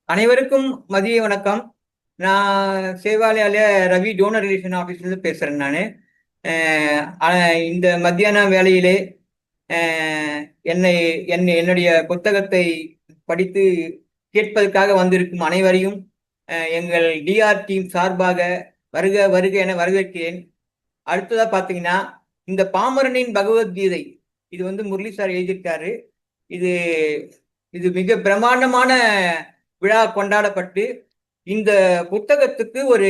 அனைவருக்கும் மதிய வணக்கம். நான் சேவாலயால ரவி டோனர் ரிலேஷன் ஆஃபீஸ்லேருந்து பேசுகிறேன். நான் இந்த மத்தியான வேளையிலே அஹ், என்னை என்னுடைய புத்தகத்தை படித்து கேட்பதற்காக வந்திருக்கும் அனைவரையும் எங்கள் டிஆர் டீம் சார்பாக வருக வருக என வரவேற்கிறேன். அடுத்ததாக பார்த்தீங்கன்னா, இந்த பாமரனின் பகவத்கீதை இது முரளி சார் எழுதியிருக்காரு. இது இது மிக பிரம்மாண்டமான விழா கொண்டாடப்பட்டு இந்த புத்தகத்துக்கு ஒரு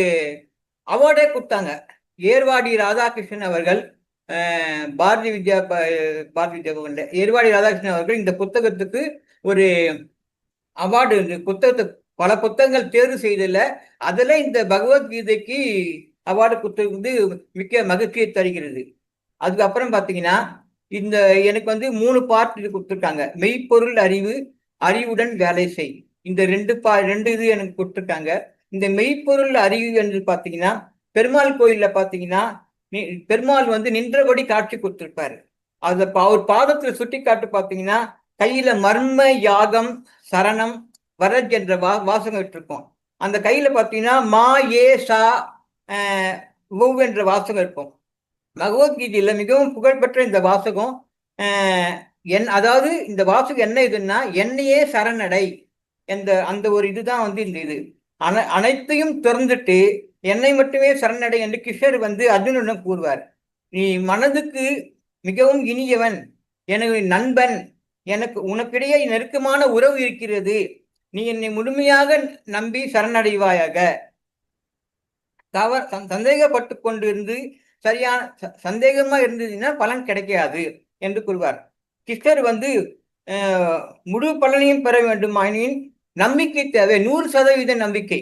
அவார்டே கொடுத்தாங்க. ஏர்வாடி ராதாகிருஷ்ணன் அவர்கள், பாரதி வித்யா பவன்ல ஏர்வாடி ராதாகிருஷ்ணன் அவர்கள் இந்த புத்தகத்துக்கு ஒரு அவார்டு, இந்த புத்தகத்தை பல புத்தகங்கள் தேர்வு செய்ததில்ல, அதுல இந்த பகவத்கீதைக்கு அவார்டு கொடுத்தது மிக்க மகிழ்ச்சியை தருகிறது. அதுக்கப்புறம் பார்த்தீங்கன்னா, இந்த எனக்கு 3 பார்ட் இது கொடுத்துருக்காங்க. மெய்ப்பொருள் அறிவு, அறிவுடன் வேலை செய். இந்த ரெண்டு இது எனக்கு கொடுத்துருக்காங்க. இந்த மெய்ப்பொருள் அறிவு என்று பார்த்தீங்கன்னா, பெருமாள் கோயில்ல பார்த்தீங்கன்னா, பெருமாள் நின்றபடி காட்சி கொடுத்திருப்பாரு. அவர் பாதத்துல சுட்டி காட்டு பார்த்தீங்கன்னா, கையில மர்ம யாகம் சரணம் வரஜ் என்ற வாசகம் விட்டுருக்கோம். அந்த கையில பார்த்தீங்கன்னா மா ஏ சா என்ற வாசகம் இருக்கும். பகவத்கீதையில மிகவும் புகழ்பெற்ற இந்த வாசகம், அதாவது இந்த வாசகம் என்ன இதுன்னா, என்னையே சரணடை அந்த ஒரு இதுதான் இந்த இது அனைத்தையும் திறந்துட்டு என்னை மட்டுமே சரணடை என்று கிருஷ்ணர் அர்ஜுனனுடன் கூறுவார். நீ மனதுக்கு மிகவும் இனியவன், எனக்கு நண்பன், உனக்கிடையே நெருக்கமான உறவு இருக்கிறது, நீ என்னை முழுமையாக நம்பி சரணடைவாயாக. சந்தேகப்பட்டு கொண்டிருந்து சரியான சந்தேகமா இருந்ததுன்னா பலன் கிடைக்காது என்று கூறுவார். கிருஷ்ணர் முழு பலனையும் பெற வேண்டுமாயின் நம்பிக்கை தேவை, 100% நம்பிக்கை,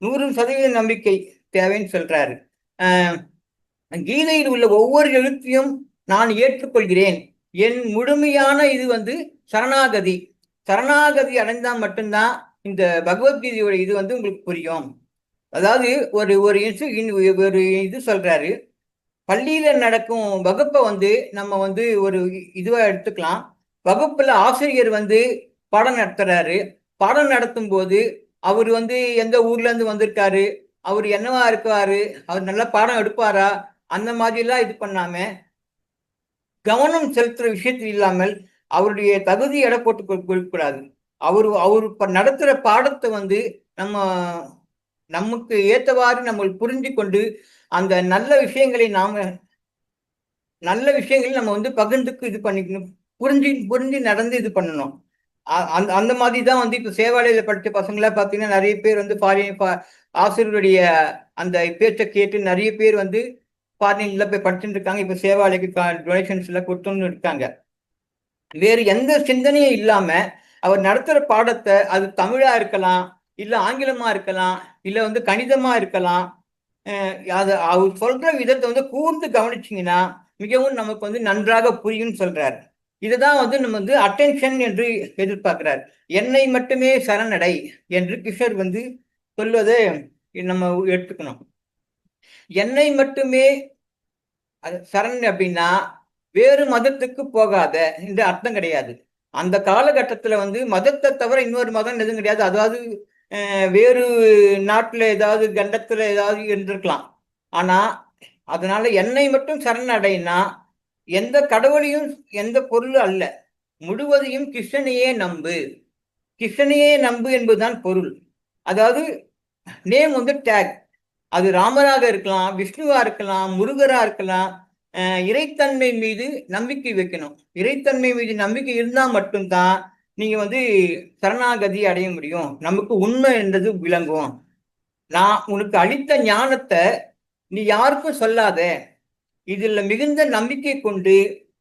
100% நம்பிக்கை தேவைன்னு சொல்றாரு. கீதையில் உள்ள ஒவ்வொரு எழுத்தையும் நான் ஏற்றுக்கொள்கிறேன். என் முழுமையான இது சரணாகதி. சரணாகதி அடைந்தால் மட்டும்தான் இந்த பகவத்கீதையோட இது உங்களுக்கு புரியும். அதாவது ஒரு ஒரு இது சொல்றாரு. பள்ளியில நடக்கும் வகுப்பை நம்ம ஒரு இதுவா எடுத்துக்கலாம். வகுப்புல ஆசிரியர் பாடம் நடத்துறாரு. பாடம் நடத்தும் போது அவர் எந்த ஊர்ல இருந்து வந்திருக்காரு, அவர் என்னவா இருக்காரு, அவர் நல்லா பாடம் எடுப்பாரா, அந்த மாதிரிலாம் இது பண்ணாம கவனம் செலுத்துற விஷயத்தில் இல்லாமல் அவருடைய தகுதி எடை போட்டு கொடுக்கக்கூடாது. அவர் நடத்துற பாடத்தை நம்ம நமக்கு ஏற்றவாறு நம்ம புரிஞ்சு கொண்டு அந்த நல்ல விஷயங்களை நம்ம பகிர்ந்துக்கு இது பண்ணிக்கணும். புரிஞ்சு நடந்து இது பண்ணணும். அந்த மாதிரி தான் இப்ப சேவாலயில படிச்ச பசங்களா பார்த்தீங்கன்னா நிறைய பேர் ஆசிரியருடைய அந்த பேச்சை கேட்டு நிறைய பேர் ஃபாரின்ல போய் படிச்சுட்டு இருக்காங்க. இப்ப சேவாலயக்கு டொனேஷன்ஸ் எல்லாம் கொடுத்துன்னு இருக்காங்க. வேறு எந்த சிந்தனையும் இல்லாம அவர் நடத்துற பாடத்தை, அது தமிழா இருக்கலாம், இல்ல ஆங்கிலமா இருக்கலாம், இல்ல கணிதமா இருக்கலாம், அது அவர் சொல்ற விதத்தை கூர்ந்து கவனிச்சிங்கன்னா மிகவும் நமக்கு நன்றாக புரியும் சொல்றாரு. இதுதான் நம்ம அட்டென்ஷன் என்று எதிர்பார்க்கிறார். என்னை மட்டுமே சரணடை என்று கிருஷ்ணர் சொல்வதை நம்ம எடுத்துக்கணும். என்னை மட்டுமே சரண் அப்படின்னா வேறு மதத்துக்கு போகாத என்று அர்த்தம் கிடையாது. அந்த காலகட்டத்துல மதத்தை தவிர இன்னொரு மதம் எதுவும் கிடையாது. அதாவது வேறு நாட்டுல ஏதாவது கண்டத்துல ஏதாவது இருந்திருக்கலாம். ஆனா அதனால என்னை மட்டும் சரணடைனா எந்த கடவுளையும் எந்த பொருளும் அல்ல, முழுவதையும் கிருஷ்ணனையே நம்பு. கிருஷ்ணனையே நம்பு என்பதுதான் பொருள். அதாவது நேம் டேக். அது ராமராக இருக்கலாம், விஷ்ணுவா இருக்கலாம், முருகரா இருக்கலாம். இறைத்தன்மை மீது நம்பிக்கை வைக்கணும். இறைத்தன்மை மீது நம்பிக்கை இருந்தால் மட்டும்தான் நீங்க சரணாகதி அடைய முடியும். நமக்கு உண்மை என்றது விளங்கும். நான் உனக்கு அளித்த ஞானத்தை நீ யாருக்கும் சொல்லாத, இதுல மிகுந்த நம்பிக்கை கொண்டு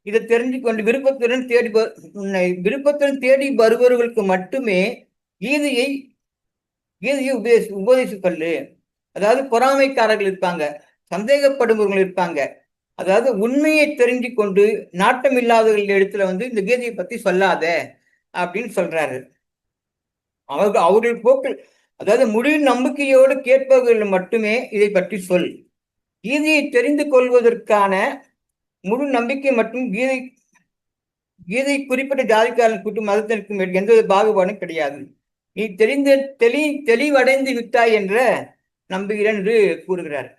இதை தெரிஞ்சு கொண்டு விருப்பத்துடன் தேடி வருபவர்களுக்கு மட்டுமே கீதையை உபதேசிக்கொள்ளு. அதாவது பொறாமைக்காரர்கள் இருப்பாங்க, சந்தேகப்படுபவர்கள் இருப்பாங்க. அதாவது உண்மையை தெரிஞ்சு கொண்டு நாட்டம் இல்லாதவர்கள் இடத்துல இந்த கீதையை பத்தி சொல்லாத அப்படின்னு சொல்றாரு. அவர்கள் போக்கில், அதாவது முழு நம்பிக்கையோடு கேட்பவர்கள் மட்டுமே இதை பற்றி சொல். கீதையை தெரிந்து கொள்வதற்கான முழு நம்பிக்கை மற்றும் கீதை குறிப்பிட்ட ஜாதிக்காரன் கூட்டும் மதத்திற்கும் எந்த பாகுபாடும் கிடையாது. நீ தெளிவடைந்து விட்டாய் என்ற நம்புகிறேன் என்று கூறுகிறார்.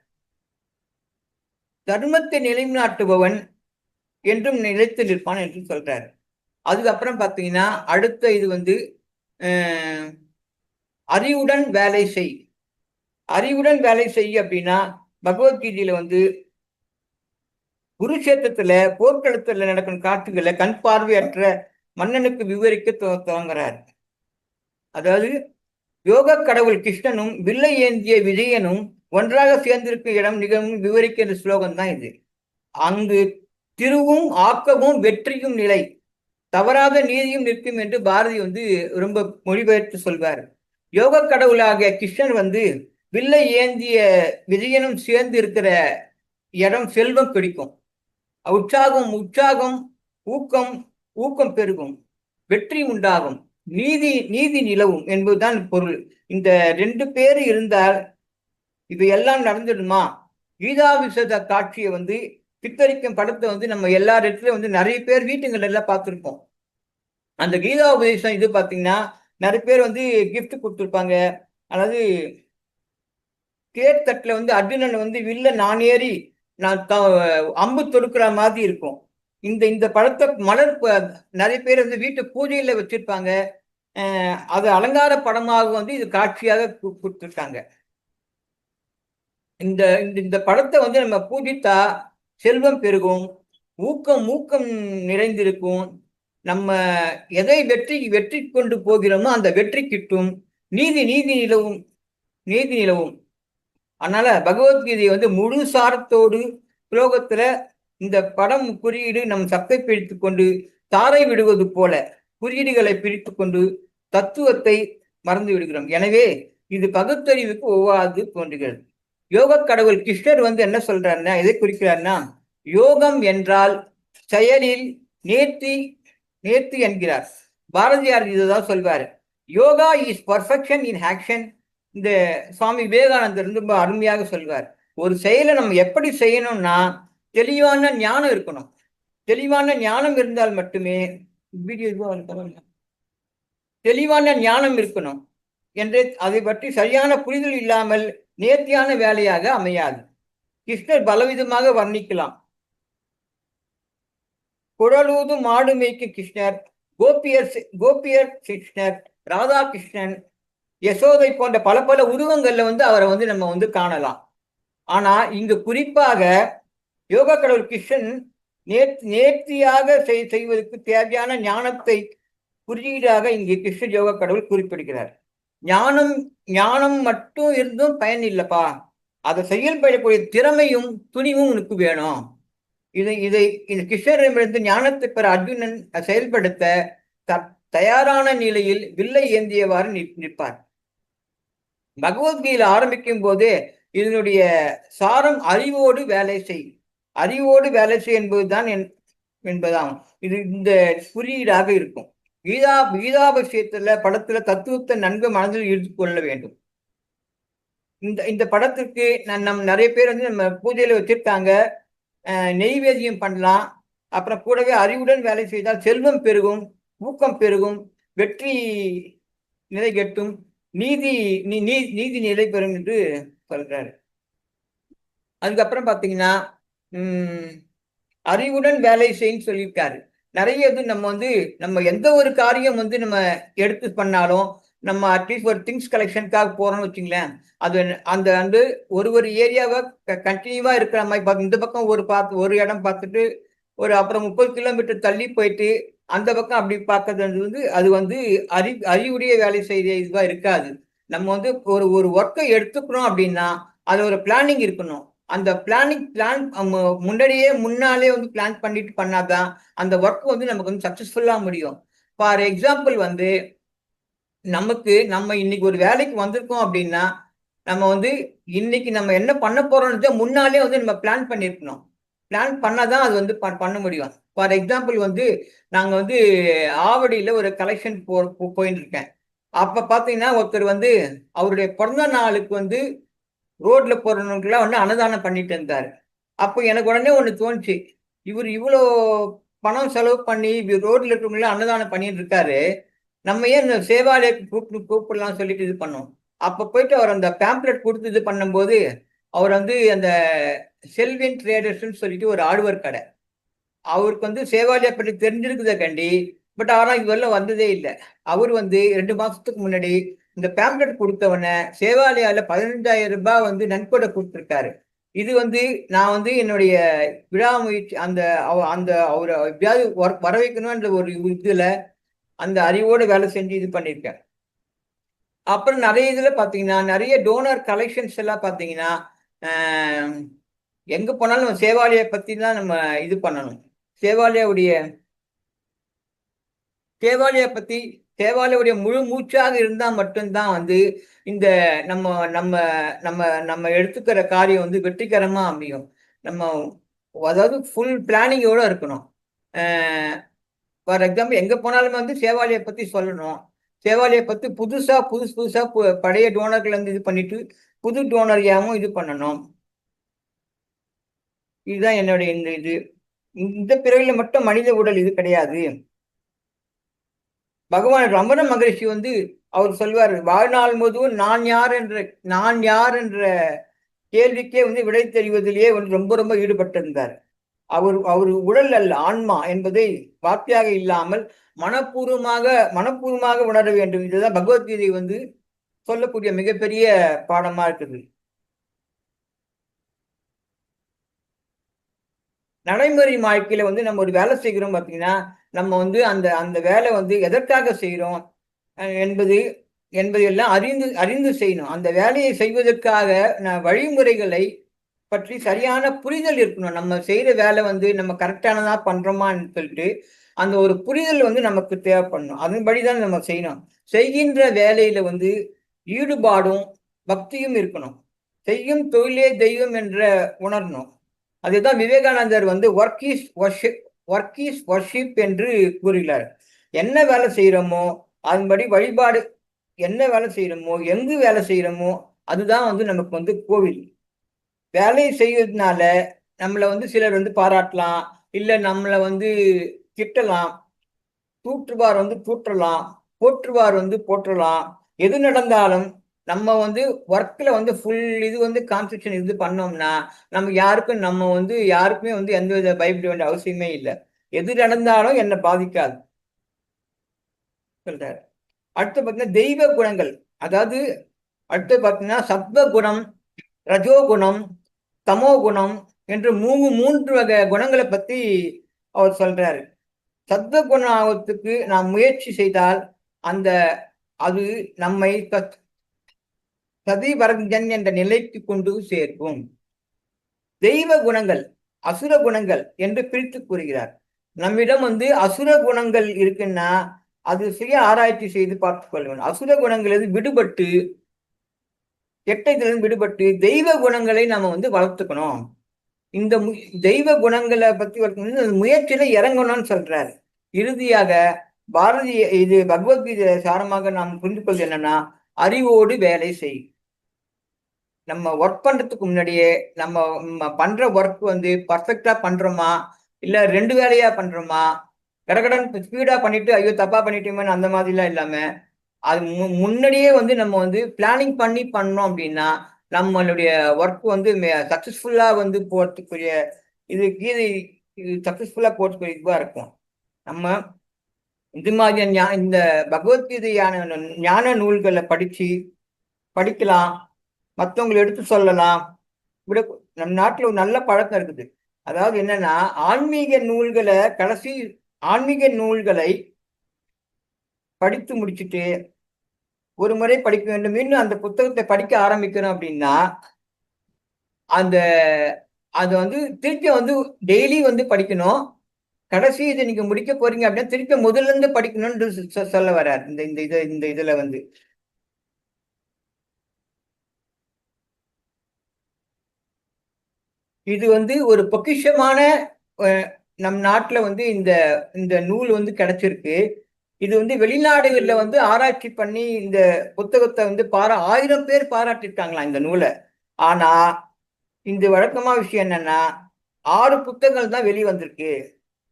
தர்மத்தை நிலைநாட்டுபவன் என்றும் நிலைத்து நிற்பான் என்று சொல்றார். அதுக்கப்புறம் பார்த்தீங்கன்னா அடுத்த இது வந்து அறிவுடன் வேலை செய். அறிவுடன் வேலை செய் அப்படின்னா பகவத்கீதையில வந்து குருஷேத்திரத்துல போர்க்களத்துல நடக்கும் காட்சிகளை கண் பார்வையற்ற மன்னனுக்கு விவரிக்க துவங்குறார். அதாவது யோக கடவுள் கிருஷ்ணனும் வில்லை ஏந்திய விஜயனும் ஒன்றாக சேர்ந்திருக்கும் இடம் நிகழும் விவரிக்கிற ஸ்லோகம் தான் இது. அங்கு திருவும் ஆக்கமும் வெற்றியும் நிலை, தவறாத நீதியும் நிற்கும் என்று பாரதி வந்து ரொம்ப மொழிபெயர்த்து சொல்வார். யோக கடவுளாகிய கிருஷ்ணன் வந்து வில்லை ஏந்திய விஜயனும் சேர்ந்து இருக்கிற இடம் செல்வம் பிடிக்கும், உற்சாகம் ஊக்கம் ஊக்கம் பெருகும், வெற்றி உண்டாகும், நீதி நிலவும் என்பதுதான் பொருள். இந்த 2 பேர் இருந்தால் இது எல்லாம் நடந்துடுமா? கீதாபிஷத காட்சியை வந்து சித்தரிக்கும் படத்தை வந்து நம்ம எல்லா இடத்துலயும் வந்து நிறைய பேர் வீட்டுங்கள் எல்லாம் பார்த்துருப்போம். அந்த கீதா உபதேசம் இது பார்த்தீங்கன்னா நிறைய பேர் வந்து கிஃப்ட் கொடுத்துருப்பாங்க. அதாவது தேர்தட்டில் வந்து அர்ஜுனன் வந்து வில்ல நான் ஏறி நான் அம்பு தொடுக்கிற மாதிரி இருக்கும். இந்த படத்தை நிறைய பேர் வந்து வீட்டு பூஜையில வச்சிருப்பாங்க. அது அலங்கார படமாக வந்து இது காட்சியாக கொடுத்துருக்காங்க. இந்த படத்தை வந்து நம்ம பூஜித்தா செல்வம் பெருகும், ஊக்கம் நிறைந்திருக்கும், நம்ம எதை வெற்றி கொண்டு போகிறோமோ அந்த வெற்றி கிட்டும், நீதி நிலவும். அதனால பகவத்கீதையை வந்து முழு சாரத்தோடு ஸ்லோகத்துல இந்த படம் குறியீடு நம் சத்தை பிடித்து கொண்டு தாரை விடுவது போல குறியீடுகளை பிரித்து கொண்டு தத்துவத்தை மறந்து விடுகிறோம். எனவே இது பகுத்தறிவுக்கு ஒவ்வாது தோன்றுகிறது. யோக கடவுள் கிருஷ்ணர் வந்து என்ன சொல்றாருன்னா, எதை குறிக்கிறார்னா, யோகம் என்றால் செயலில் நேர்த்தி என்கிறார். பாரதியார் இதுதான் சொல்வார். Yoga is perfection in action. இந்த சுவாமி விவேகானந்தர் ரொம்ப அருமையாக சொல்வார். ஒரு செயலை நம்ம எப்படி செய்யணும்னா தெளிவான ஞானம் இருக்கணும். தெளிவான ஞானம் இருந்தால் மட்டுமே தெளிவான ஞானம் இருக்கணும் என்று அதை பற்றி சரியான புரிதல் இல்லாமல் நேர்த்தியான வேலையாக அமையாது. கிருஷ்ணர் பலவிதமாக வர்ணிக்கலாம். குழலூது மாடு மேய்க்கும் கிருஷ்ணர், கோபியர் கிருஷ்ணர், ராதா கிருஷ்ணன், யசோதை போன்ற பல உருவங்கள்ல வந்து அவரை வந்து நம்ம வந்து காணலாம். ஆனா இங்கு குறிப்பாக யோக கடவுள் கிருஷ்ணன் நேர்த்தியாக செய்வதற்கு தேவையான ஞானத்தை குறியீடாக இங்கு கிருஷ்ண யோக கடவுள் குறிப்பிடுகிறார். ஞானம் மட்டும் இருந்தும் பயன் இல்லப்பா, அதை செயல்படக்கூடிய திறமையும் துணிவும் உனக்கு வேணும். இதை இந்த கிருஷ்ணரிடமிருந்து ஞானத்தை பெற அர்ஜுனன் செயல்படுத்த தயாரான நிலையில் வில்லை ஏந்தியவாறு நிற்பார். பகவத்கீதை ஆரம்பிக்கும் போது இதனுடைய சாரம் அறிவோடு வேலை செய் என்பதுதான் இது இந்த குறியீடாக இருக்கும். கீதாபிஷேகத்துல படத்துல தத்துவத்தை நன்கு மனதில் ஈர்த்து கொள்ள வேண்டும். இந்த படத்திற்கு நம்ம நிறைய பேர் வந்து நம்ம பூஜையில வச்சிருக்காங்க. நெய்வேதியம் பண்ணலாம். அப்புறம் கூடவே அறிவுடன் வேலை செய்தால் செல்வம் பெருகும், ஊக்கம் பெருகும், வெற்றி நிலை கட்டும், நீதி நிலை பெறும் என்று சொல்றாரு. அதுக்கப்புறம் பாத்தீங்கன்னா அறிவுடன் வேலை செய்யும் சொல்லியிருக்காரு. நிறைய இது நம்ம எந்த ஒரு காரியம் வந்து நம்ம எடுத்து பண்ணாலும் நம்ம அட்லீஸ்ட் ஒரு திங்ஸ் கலெக்ஷனுக்காக போறோம்னு வச்சுங்களேன், அது அந்த ஒரு ஏரியாவை கண்டினியூவா இருக்கிற மாதிரி இந்த பக்கம் ஒரு இடம் பார்த்துட்டு அப்புறம் 30 கிலோமீட்டர் தள்ளி போயிட்டு அந்த பக்கம் அப்படி பார்க்கறது வந்து அது வந்து அறிவுடைய வேலை செய்ய இதுவா இருக்காது. நம்ம வந்து ஒரு ஒர்க்கை எடுத்துக்கிறோம் அப்படின்னா அது ஒரு பிளானிங் இருக்கணும். அந்த பிளான் முன்னாலே வந்து பிளான் பண்ணிட்டு பண்ணாதான் அந்த ஒர்க் வந்து நமக்கு வந்து சக்சஸ்ஃபுல்லா முடியும். ஃபார் எக்ஸாம்பிள் வந்து நம்ம இன்னைக்கு ஒரு வேலைக்கு வந்திருக்கோம் அப்படின்னா நம்ம வந்து இன்னைக்கு நம்ம என்ன பண்ண போறோம்னு முன்னாலே வந்து நம்ம பிளான் பண்ணிருக்கணும். பிளான் பண்ணாதான் அது வந்து பண்ண முடியும். ஃபார் எக்ஸாம்பிள் வந்து நாங்க வந்து ஆவடியில ஒரு கலெக்ஷன் போயிட்டு இருக்கேன். அப்ப பாத்தீங்கன்னா ஒருத்தர் வந்து அவருடைய பிறந்த நாளுக்கு வந்து ரோட்ல போறவங்களுக்குலாம் வந்து அன்னதானம் பண்ணிட்டு இருந்தாரு. அப்போ எனக்கு உடனே ஒண்ணு தோணுச்சு, இவர் இவ்வளோ பணம் செலவு பண்ணி ரோட்ல இருக்கவங்களாம் அன்னதானம் பண்ணிட்டு இருக்காரு, நம்ம ஏன் இந்த சேவாலய கூப்பிடலாம் சொல்லிட்டு இது பண்ணோம். அப்ப போயிட்டு அவர் அந்த பேம்ப்ளெட் கொடுத்து இது பண்ணும்போது அவர் வந்து அந்த செல்வின் ட்ரேடர்ஸ்ன்னு சொல்லிட்டு ஒரு ஆழ்வர் கடை, அவருக்கு வந்து சேவாலயா பற்றி தெரிஞ்சிருக்குதே கண்டி, பட் ஆனா இதுவரையிலும் வந்ததே இல்ல. அவர் வந்து 2 மாசத்துக்கு முன்னாடி இந்த பேம்ப்ளெட் குடுத்தவன சேவாலயால ரூ. 15,000 வந்து நன்கொடை குடுத்திருக்காரு. இது வந்து நான் வந்து என்னுடைய விடாமுயற்சி அந்த அந்த அவர எப்படியாவது வர வைக்கணும்ன்ற ஒரு இதுல அந்த அறிவோட வேலை செஞ்சு இது பண்ணியிருக்கேன். அப்புறம் நெறைய இதுல பார்த்தீங்கன்னா, நெறைய டோனர் கலெக்ஷன்ஸ் எல்லாம் பார்த்தீங்கன்னா, அ எங்க போனாலும் நம்ம சேவாலய பத்தி தான் நம்ம இது பண்ணணும். சேவாலயாவுடைய தேவாலய பத்தி தேவாலயுடைய முழு மூச்சாக இருந்தா மட்டும் தான் வந்து இந்த நம்ம நம்ம நம்ம நம்ம எடுத்துக்கிற காரியம் வந்து வெற்றிகரமா அமையும். நம்ம அதாவது ஃபுல் பிளானிங்கோட இருக்கணும். அ ஃபார் எக்ஸாம்பிள் எங்க போனாலுமே வந்து சேவாலய பத்தி சொல்லணும். சேவாலய பத்தி புதுசு புதுசா பழைய டோனர்கள இருந்து இது பண்ணிட்டு, புது டோனரையாவும் இது பண்ணணும். இதுதான் என்னுடைய இந்த இது. இந்த பிறவியில மட்டும் மனித உடல் இது கிடையாது. பகவான் ரமண மகரிஷி வந்து அவர் சொல்வாரு, வாழ்நாள் முழுவதும் நான் யார் என்ற கேள்விக்கே வந்து விடை தெரிவதிலேயே வந்து ரொம்ப ரொம்ப ஈடுபட்டிருந்தார். அவர் உடல் அல்ல, ஆன்மா என்பதை வார்த்தையாக இல்லாமல் மனப்பூர்வமாக மனப்பூர்வமாக உணர வேண்டும். இதுதான் பகவத்கீதை வந்து சொல்லக்கூடிய மிகப்பெரிய பாடமா இருக்குது. நடைமுறை வாழ்க்கையில வந்து நம்ம ஒரு வேலை செய்கிறோம் பார்த்தீங்கன்னா, நம்ம வந்து அந்த அந்த வேலை வந்து எதற்காக செய்றோம் என்பது என்பதையெல்லாம் அறிந்து அறிந்து செய்யணும். அந்த வேலையை செய்வதற்காக வழிமுறைகளை பற்றி சரியான புரிதல் இருக்கணும். நம்ம செய்ற வேலை வந்து நம்ம கரெக்டானதா பண்றோமான்னு சொல்லிட்டு, அந்த ஒரு புரிதல் வந்து நமக்கு தேவைப்படணும். அதன்படி தான் நம்ம செய்யணும். செய்கின்ற வேலையில வந்து ஈடுபாடும், பக்தியும் இருக்கணும். செய்யும் தொழிலே தெய்வம் என்ற உணரணும். அதுதான் விவேகானந்தர் வந்து வொர்க் இஸ் வொர்ஷிப் என்று கூறுகிறார். என்ன வேலை செய்றோமோ, அதன்படி வழிபாடு என்ன வேலை செய்றோமோ, எங்கு வேலை செய்றோமோ, அதுதான் வந்து நமக்கு வந்து கோவில். வேலை செய்வதனால நம்மள வந்து சிலர் வந்து பாராட்டலாம். இல்ல நம்மள வந்து திட்டலாம். தூற்றுவார் வந்து தூற்றலாம். போற்றுவார் வந்து போற்றலாம். எது நடந்தாலும் நம்ம வந்து ஒர்க்ல வந்து ஃபுல் இது வந்து கான்சன்ட்ரேஷன் இது பண்ணோம்னா, நம்ம வந்து யாருக்குமே வந்து எந்தவித பயப்பட வேண்டிய அவசியமே இல்ல. எது நடந்தாலும் என்ன பாதிக்காது சொல்றாரு. அடுத்து பார்த்தீங்கன்னா, தெய்வ குணங்கள். அதாவது அடுத்து பார்த்தீங்கன்னா, சத்வ குணம், ரஜோ குணம், தமோ குணம் என்று 3 வகை குணங்கள பத்தி அவர் சொல்றாரு. சத்வ குணம் ஆவறதுக்கு நாம் முயற்சி செய்தால், அந்த அது நம்மை சதிவரஞ்சன் என்ற நிலைக்கு கொண்டு சேர்க்கும். தெய்வ குணங்கள், அசுர குணங்கள் என்று பிரித்து கூறுகிறார். நம்மிடம் வந்து அசுர குணங்கள் இருக்குன்னா, அது சுய ஆராய்ச்சி செய்து பார்த்துக் கொள்ள வேண்டும். அசுர குணங்களிலிருந்து விடுபட்டு, கெட்டதிலிருந்து விடுபட்டு, தெய்வ குணங்களை நம்ம வந்து வளர்த்துக்கணும். இந்த தெய்வ குணங்கள பத்தி முயற்சியில இறங்கணும்னு சொல்றாரு. இறுதியாக இது பகவத்கீதை சாரமாக நாம் புரிந்து கொள்வது என்னன்னா, அறிவோடு வேலை செய். நம்ம ஒர்க் பண்றதுக்கு முன்னாடியே நம்ம பண்ற ஒர்க் வந்து பெர்ஃபெக்ட்டா பண்றோமா? இல்ல 2 வேலையா பண்றோமா? கடகடன்னு ஸ்பீடா பண்ணிட்டு, ஐயோ! தப்பா பண்ணிட்டோமேன்னு அந்த மாதிரிலாம் இல்லாம, அது முன்னாடியே வந்து நம்ம வந்து பிளானிங் பண்ணி பண்ணோம் அப்டின்னா, நம்மளுடைய ஒர்க் வந்து சக்சஸ்ஃபுல்லா வந்து போறதுக்குரிய கீதை இது சக்சஸ்ஃபுல்லா போறதுக்குரிய இதுவா இருக்கும். நம்ம இது மாதிரியான இந்த பகவத்கீதையான ஞான நூல்கள படிக்கலாம். மத்தவங்கள எடுத்து சொல்லலாம். விட நம் நாட்டுல ஒரு நல்ல பழக்கம் இருக்குது. அதாவது என்னன்னா, ஆன்மீக நூல்கள கடைசி ஆன்மீக நூல்களை படித்து முடிச்சுட்டு, ஒரு முறை படிக்க வேண்டும். மீண்டும் அந்த புத்தகத்த படிக்க ஆரம்பிக்கிறோம் அப்படின்னா, அந்த அத வந்து திருப்பி வந்து டெய்லி வந்து படிக்கணும். கடைசி இத நீங்க முடிக்க போறீங்க அப்படின்னா, திருப்பி முதல்ல இருந்து படிக்கணும்னு சொல்ல வர்றாரு. இந்த இதுல வந்து. இது வந்து ஒரு பொக்கிஷமான அ நம் நாட்டுல வந்து இந்த இந்த நூல் வந்து கிடைச்சிருக்கு. இது வந்து வெளிநாடுகள்ல வந்து ஆராய்ச்சி பண்ணி இந்த புத்தகத்த வந்து 1000 பேர் பாராட்டியிருக்காங்களாம் இந்த நூல. ஆனா, இந்த வழக்கமா விஷயம் என்னன்னா, 6 புத்தகங்கள் தான் வெளி வந்திருக்கு.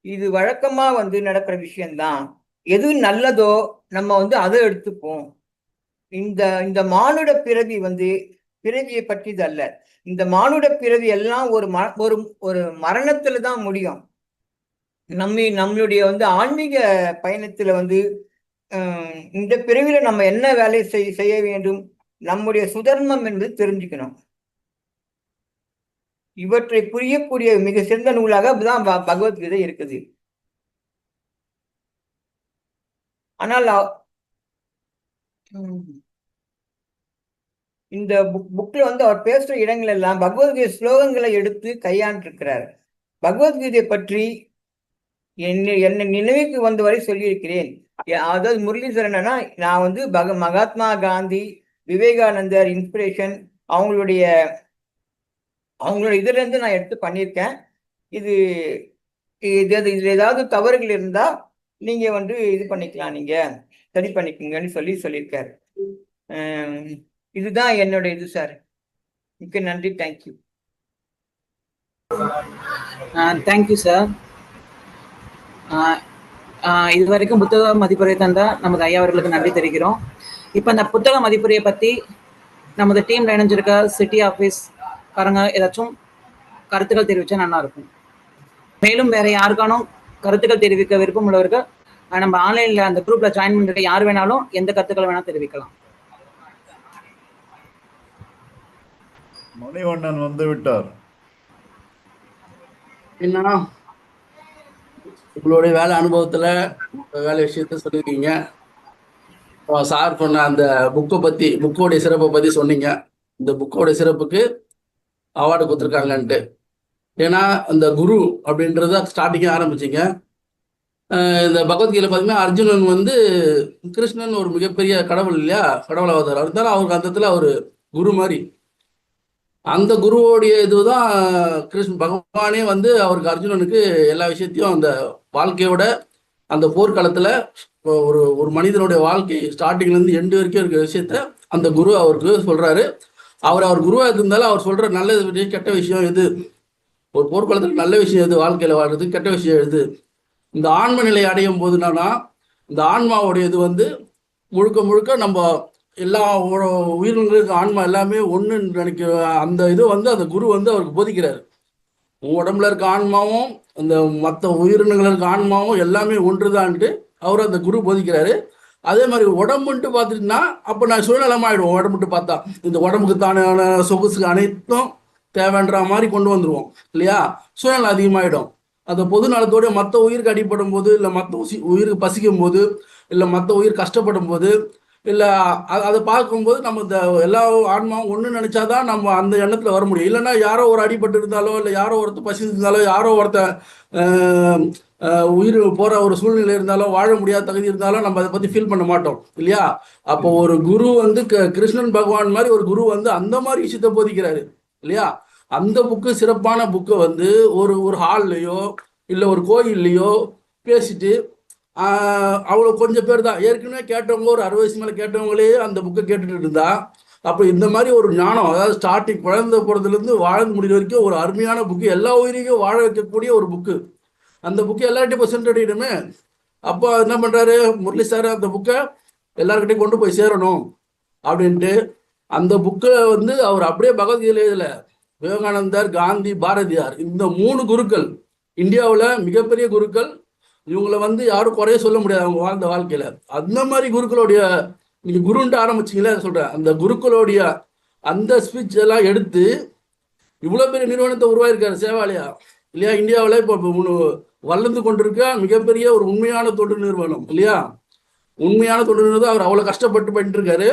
இது வழக்கமா வந்து நடக்கிற விஷயம் தான். எது நல்லதோ நம்ம வந்து அதை எடுத்துப்போம். இந்த இந்த மானுட பிறவி வந்து பிறவியை பற்றியது அல்ல. இந்த மானுட பிறவி எல்லாம் ஒரு ஒரு மரணத்துல தான் முடியும். நம்மளுடைய வந்து ஆன்மீக பயணத்துல வந்து இந்த பிறவில நம்ம என்ன வேலை செய்ய வேண்டும், நம்முடைய சுதர்மம் என்பது தெரிஞ்சுக்கணும். இவற்றை புரியக்கூடிய மிக சிறந்த நூலாக தான் பகவத்கீதை இருக்குது. ஆனால் இந்த புக்ல வந்து அவர் பேசுற இடங்கள் எல்லாம் பகவத்கீதை ஸ்லோகங்களை எடுத்து கையாண்டிருக்கிறார். பகவத்கீதை பற்றி என்னை நினைவுக்கு வந்த வரை சொல்லியிருக்கிறேன். அதாவது முரளீதரன் நான் வந்து மகாத்மா காந்தி, விவேகானந்தர் இன்ஸ்பிரேஷன் அவங்களுடைய இதுல இருந்து நான் எடுத்து பண்ணியிருக்கேன். இதுல ஏதாவது தவறுகள் இருந்தா நீங்க வந்து இது பண்ணிக்கலாம், நீங்க சரி பண்ணிக்கோங்கன்னு சொல்லியிருக்காரு. இதுதான் என்னோட இது சார். மிக்க நன்றி. தேங்க்யூ. Thank you sir. இது வரைக்கும் புத்தக மதிப்புரை தந்த நமது ஐயா அவர்களுக்கு நன்றி தெரிவிக்கிறோம். இப்போ அந்த புத்தக மதிப்புரையை பற்றி நமது டீம்ல இணைஞ்சிருக்க சிட்டி ஆஃபீஸ் காரங்க ஏதாச்சும் கருத்துக்கள் தெரிவிச்சா நல்லா இருக்கும். மேலும் வேற யாருக்கானும் கருத்துக்கள் தெரிவிக்க விருப்பம் உள்ளவருக்கு நம்ம ஆன்லைன்ல அந்த குரூப்ல ஜாயின் பண்ணிருக்க யார் வேணாலும் எந்த கருத்துக்கள் வேணாலும் தெரிவிக்கலாம். மணிவண்ணன் வந்து விட்டார். என்னன்னா உங்களுடைய வேலை அனுபவத்துல வேலை விஷயத்த சொல்லியிருக்கீங்க. சார் சொன்ன அந்த புக்கோடைய சிறப்பை பத்தி சொன்னீங்க. இந்த புக்கோடைய சிறப்புக்கு அவார்டு கொடுத்துருக்காங்கன்ட்டு. ஏன்னா இந்த குரு அப்படின்றத ஸ்டார்டிங்கே ஆரம்பிச்சிங்க. இந்த பகவத்கீதை பார்த்தீங்கன்னா அர்ஜுனன் வந்து கிருஷ்ணன் ஒரு மிகப்பெரிய கடவுள் இல்லையா, கடவுள் அவதாரம். இருந்தாலும் அவருக்கு அந்த அவர் குரு மாதிரி. அந்த குருவோடைய இதுதான் கிருஷ்ண பகவானே வந்து அவருக்கு அர்ஜுனனுக்கு எல்லா விஷயத்தையும் அந்த வாழ்க்கையோட அந்த போர்க்களத்துல ஒரு மனிதனுடைய வாழ்க்கை ஸ்டார்டிங்லேருந்து எண்டு வரைக்கும் இருக்கிற விஷயத்த அந்த குரு அவருக்கு சொல்றாரு. அவர் குருவா இருந்தாலும் அவர் சொல்ற நல்ல விஷயம் கெட்ட விஷயம் எது, ஒரு போர்க்களத்துல நல்ல விஷயம் எது, வாழ்க்கையில வாழ்றது கெட்ட விஷயம் எது. இந்த ஆன்ம நிலை அடையும் போது என்னன்னா இந்த ஆன்மாவுடைய இது வந்து முழுக்க முழுக்க நம்ம எல்லா உயிரினங்களுக்கு ஆன்மா எல்லாமே ஒன்றுன்னு நினைக்கிற அந்த இது வந்து அந்த குரு வந்து அவருக்கு போதிக்கிறாரு. உடம்புல இருக்க ஆன்மாவும் அந்த மற்ற உயிரினங்கள் இருக்க ஆன்மாவும் எல்லாமே ஒன்றுதான்ட்டு அவர் அந்த குரு போதிக்கிறாரு. அதே மாதிரி உடம்புன்ட்டு பார்த்துட்டுன்னா அப்போ நான் சுயநலமாயிடுவோம். உடம்புட்டு பார்த்தா இந்த உடம்புக்கு தான சொகுசுக்கு அனைத்தும் தேவைன்ற மாதிரி கொண்டு வந்துடுவோம் இல்லையா, சுயநலம் அதிகமாகிடும். அந்த பொது நலத்தோட மற்ற உயிருக்கு அடிப்படும் போது, இல்லை மற்ற உயிருக்கு பசிக்கும் போது, இல்லை மற்ற உயிர் கஷ்டப்படும் போது, இல்லை அதை பார்க்கும்போது நம்ம இந்த எல்லா ஆன்மாவும் ஒன்று நினைச்சாதான் நம்ம அந்த எண்ணத்துல வர முடியும். இல்லைன்னா யாரோ ஒரு அடிபட்டு இருந்தாலோ, இல்லை யாரோ ஒருத்தர் பசி இருந்தாலோ, யாரோ ஒருத்தர் உயிர் போற ஒரு சூழ்நிலை இருந்தாலும், வாழ முடியாத தகுதி இருந்தாலும் நம்ம அதை பத்தி ஃபீல் பண்ண மாட்டோம் இல்லையா. அப்போ ஒரு குரு வந்து கிருஷ்ணன் பகவான் மாதிரி ஒரு குரு வந்து அந்த மாதிரி விஷயத்த போதிக்கிறாரு இல்லையா. அந்த புக்கு சிறப்பான புக்கை வந்து ஒரு ஹால்லையோ இல்லை ஒரு கோயில்லையோ பேசிட்டு அவ்வளோ கொஞ்சம் பேர் தான் ஏற்கனவே கேட்டவங்க, ஒரு 60 வயசு மேலே கேட்டவங்களே அந்த புக்கை கேட்டுட்டு இருந்தா, அப்போ இந்த மாதிரி ஒரு ஞானம், அதாவது ஸ்டார்டிங் குழந்தை போகிறதுலேருந்து வாழ்ந்து முடிகிற வரைக்கும் ஒரு அருமையான புக்கு, எல்லா உயிரையும் வாழ வைக்கக்கூடிய ஒரு புக்கு. அந்த புக்கு எல்லார்ட்டையும் போய் சென்றடையிடுமே. அப்போ என்ன பண்ணுறாரு முரளி சார், அந்த புக்கை எல்லாருக்கிட்டையும் கொண்டு போய் சேரணும் அப்படின்ட்டு அந்த புக்கை வந்து அவர் அப்படியே பகவத்கீதையில விவேகானந்தர், காந்தி, பாரதியார் இந்த 3 குருக்கள் இந்தியாவில் மிகப்பெரிய குருக்கள். இவங்களை வந்து யாரும் குறைய சொல்ல முடியாது அவங்க வாழ்ந்த வாழ்க்கையில. அந்த மாதிரி குருக்களுடைய நீங்க குருன்ட்டு ஆரம்பிச்சிங்களே சொல்றேன், அந்த குருக்களுடைய அந்த ஸ்பீச் எல்லாம் எடுத்து இவ்வளவு பெரிய நிறுவனத்தை உருவாயிருக்காரு சேவாலயா இல்லையா. இந்தியாவில் இப்போ வளர்ந்து கொண்டிருக்க மிகப்பெரிய ஒரு உண்மையான தொண்டு நிறுவனம் இல்லையா. உண்மையான தொண்டு நிறுவனம் அவர் அவ்வளவு கஷ்டப்பட்டு பண்ணிட்டு இருக்காரு.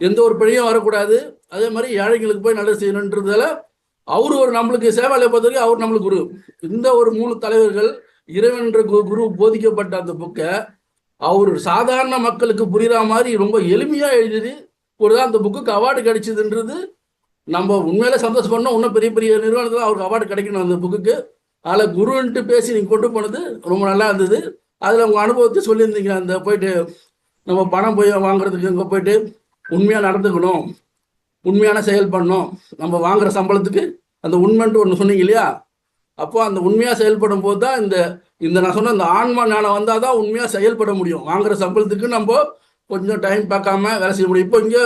எந்த ஒரு பிழையும் வரக்கூடாது, அதே மாதிரி ஏழைங்களுக்கு போய் நல்லது செய்யணுன்றதால அவரு ஒரு நம்மளுக்கு சேவாலய பொறுத்த வரைக்கும் அவர் நம்மளுக்கு குரு. இந்த ஒரு 3 தலைவர்கள் இறைவன் என்ற குரு போதிக்கப்பட்ட அந்த புக்கை அவர் சாதாரண மக்களுக்கு புரியுற மாதிரி ரொம்ப எளிமையா எழுதி ஒருதான் அந்த புக்குக்கு அவார்டு கிடைச்சதுன்றது நம்ம உண்மையில சந்தோஷப்படணும். இன்னும் பெரிய பெரிய நிறுவனத்துல அவருக்கு அவார்டு கிடைக்கணும் அந்த புக்குக்கு. அதில் குருன்ட்டு பேசி நீங்க கொண்டு போனது ரொம்ப நல்லா இருந்தது. அதுல உங்க அனுபவத்தை சொல்லியிருந்தீங்க. அந்த போயிட்டு நம்ம பணம் போய் வாங்குறதுக்கு இங்கே போயிட்டு உண்மையா நடந்துக்கணும், உண்மையான செயல் பண்ணணும், நம்ம வாங்குற சம்பளத்துக்கு அந்த உண்மைன்ட்டு ஒன்று சொன்னீங்க இல்லையா. அப்போ அந்த உண்மையாக செயல்படும் போது தான் இந்த இந்த நான் சொன்ன இந்த ஆன்மா ஞானம் வந்தால் தான் உண்மையாக செயல்பட முடியும். வாங்குற சம்பளத்துக்கு நம்ம கொஞ்சம் டைம் பார்க்காம வேலை செய்ய முடியும். இப்போ இங்கே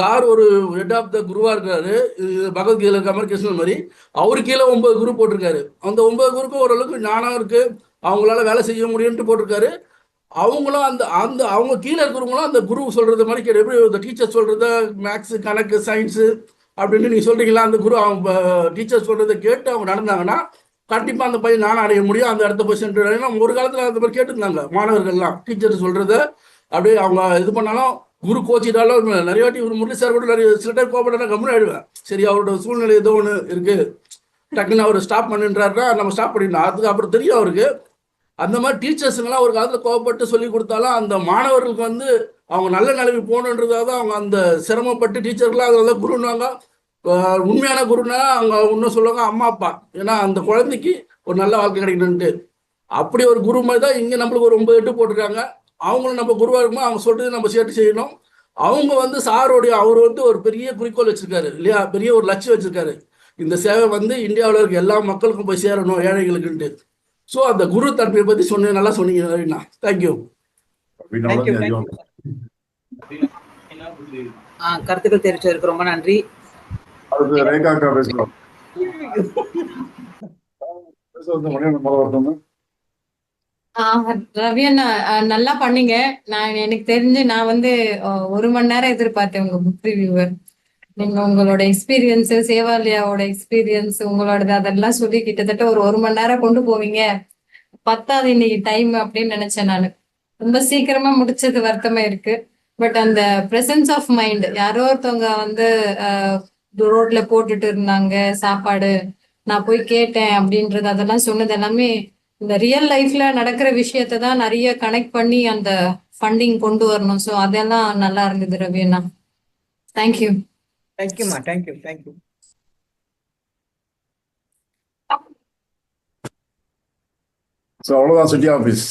சார் ஒரு ஹெட் ஆஃப் த குருவாக இருக்காரு, பகவத்கீதையில் இருக்க மாதிரி கிருஷ்ணன் மாதிரி. அவரு கீழே 9 குரு போட்டிருக்காரு. அந்த 9 குருக்கும் ஓரளவுக்கு ஞானம் இருக்குது, அவங்களால வேலை செய்ய முடியும்ட்டு போட்டிருக்காரு. அவங்களும் அந்த அந்த அவங்க கீழே இருக்கிறவங்களும் அந்த குரு சொல்கிறது மாதிரி கேட்டு, எப்படி இந்த டீச்சர் சொல்கிறத மேக்ஸு கணக்கு சயின்ஸு அப்படின்னு நீங்கள் சொல்கிறீங்களா, அந்த குரு அவங்க டீச்சர் சொல்கிறத கேட்டு அவங்க நடந்தாங்கன்னா கண்டிப்பாக அந்த பையன் ஞானம் அடைய முடியும், அந்த இடத்த போய் சென்று. ஏன்னா ஒரு காலத்தில் அந்த மாதிரி கேட்டுருந்தாங்க மாணவர்கள்லாம், டீச்சர் சொல்கிறத அப்படியே அவங்க இது பண்ணாலும் குரு கோச்சிட்டாலும் நிறைய வாட்டி ஒரு முரளி சார் கூட நிறைய சில டைம் கோபப்பட்டா கம்முன்னு ஆயிடுவேன். சரி, அவரோட சூழ்நிலை ஏதோ ஒன்று இருக்குது, டக்குன்னு அவர் ஸ்டாப் பண்ணுன்றாருன்னா நம்ம ஸ்டாப் பண்ணிடலாம். அதுக்கு அப்புறம் தெரியும் அவருக்கு. அந்த மாதிரி டீச்சர்ஸுங்கெல்லாம் ஒரு காலத்தில் கோவப்பட்டு சொல்லி கொடுத்தாலும் அந்த மாணவர்களுக்கு வந்து அவங்க நல்ல நிலைமை போகணுன்றதாக தான் அவங்க அந்த சிரமப்பட்டு டீச்சர்கள்லாம் அதில் குருன்னாங்க. உண்மையான குருன்னா அவங்க இன்னும் சொல்லுவாங்க அம்மா அப்பா, ஏன்னா அந்த குழந்தைக்கு ஒரு நல்ல வாழ்க்கை கிடைக்கணுன்ட்டு. அப்படி ஒரு குரு மாதிரி தான் இங்கே நம்மளுக்கு ஒரு 9 8 போட்டிருக்காங்க. அவங்களும் நம்ம குருவாக இருக்கும்போது அவங்க சொல்றது நம்ம சேர்த்து செய்யணும். அவங்க வந்து சாரோடைய அவர் வந்து ஒரு பெரிய குறிக்கோள் வச்சிருக்காரு இல்லையா, பெரிய ஒரு லட்சியம் வச்சிருக்காரு. இந்த சேவை வந்து இந்தியாவில் இருக்க எல்லா மக்களுக்கும் போய் சேரணும், ஏழைகளுக்குன்ட்டு. ஸோ அந்த குரு தன்மையை பற்றி சொன்னீங்க, நல்லா சொன்னீங்க ரவிண்ணா. தேங்க்யூ. கருத்துக்கள் தெரிவிச்சதுக்கு ரொம்ப நன்றி. ரவி அண்ணா நல்லா பண்ணீங்க. எனக்கு தெரிஞ்சு நான் வந்து 1 மணி நேரம் எதிர்பார்த்தேன் உங்க புக் ரிவ்யூவை. நீங்க உங்களோட எக்ஸ்பீரியன்ஸ், சேவாலியாவோட எக்ஸ்பீரியன்ஸ், உங்களோடது அதெல்லாம் சொல்லி கிட்டத்தட்ட ஒரு 1 மணி நேரம் கொண்டு போவீங்க. பத்தாது இன்னைக்கு டைம் அப்படின்னு நினைச்சேன் நான். ரொம்ப சீக்கிரமா முடிச்சது வருத்தமா இருக்கு. பட் அந்த பிரசன்ஸ் ஆஃப் மைண்ட், யாரோ ஒருத்தவங்க வந்து ரோட்ல போட்டுட்டு இருந்தாங்க சாப்பாடு, நான் போய் கேட்டேன் அப்படின்றது, அதெல்லாம் சொன்னது எல்லாமே இந்த ரியல் லைஃப்ல நடக்கிற விஷயத்தை தான் நிறைய கனெக்ட் பண்ணி அந்த ஃபண்டிங் கொண்டு வரணும். ஸோ அதெல்லாம் நல்லா இருந்தது ரவி அண்ணா. தேங்க்யூ. தேங்க்யூம்மா, தேங்க்யூ தேங்க்யூ. ஸோ அவ்வளோதான் சிட்டி ஆஃபீஸ்.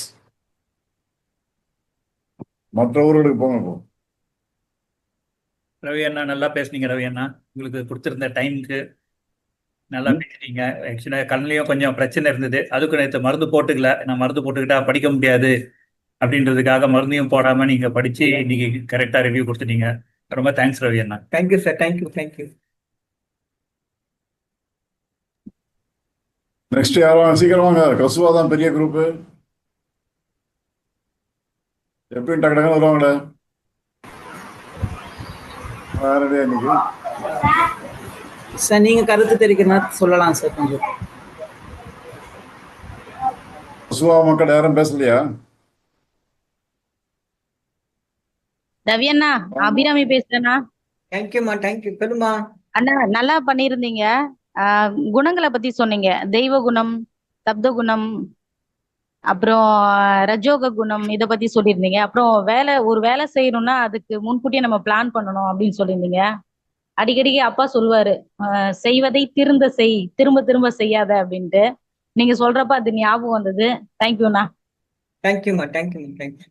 மற்ற ஊர்களுக்கு போங்க இப்போ. ரவி அண்ணா நல்லா பேசுனீங்க. ரவி அண்ணா உங்களுக்கு கொடுத்துருந்த டைமுக்கு நல்லா பேசுனீங்க. ஆக்சுவலாக கண்ணிலையும் கொஞ்சம் பிரச்சனை இருந்தது, அதுக்கு நேற்று மருந்து போட்டுக்கல. நான் மருந்து போட்டுக்கிட்டா படிக்க முடியாது அப்படின்றதுக்காக மருந்தையும் போடாமல் நீங்கள் படித்து இன்னைக்கு கரெக்டாக ரிவ்யூ கொடுத்துட்டீங்க. ரொம்ப தேங்க்ஸ் ரவி அண்ணா. Thank you sir, thank you thank you. Next யாரும் சீக்கிரம் வாங்க. கசுவா தான் பெரிய குரூப்பு, எப்பயும் டக்கு டக்குன்னு வருவாங்களே. வேறதே இன்னைக்கு சார் நீங்க கருத்து தெரிவிக்கிறதா சொல்லலாம் சார். கொஞ்சம் கசுவா மக்கள் யாரும் பேசலையா? ரவி அண்ணா, அபிராமி பேசுறேண்ணா. தேங்க்யூம்மா, தேங்க்யூ. பெருமா அண்ணா நல்லா பண்ணியிருந்தீங்க. குணங்களை பத்தி சொன்னீங்க, தெய்வ குணம், சப்த குணம், அப்புறம் ரஜோக குணம், இதை பத்தி சொல்லியிருந்தீங்க. அப்புறம் ஒரு வேலை செய்யணும்னா அதுக்கு முன்கூட்டியே நம்ம பிளான் பண்ணணும் அப்படின்னு சொல்லியிருந்தீங்க. அடிக்கடி அப்பா சொல்லுவாரு, செய்வதை திரும்ப செய், திரும்ப திரும்ப செய்யாத அப்படின்ட்டு. நீங்க சொல்றப்ப அது ஞாபகம் வந்தது. தேங்க்யூண்ணா. தேங்க்யூம்மா, தேங்க்யூம்மா, தேங்க்யூ.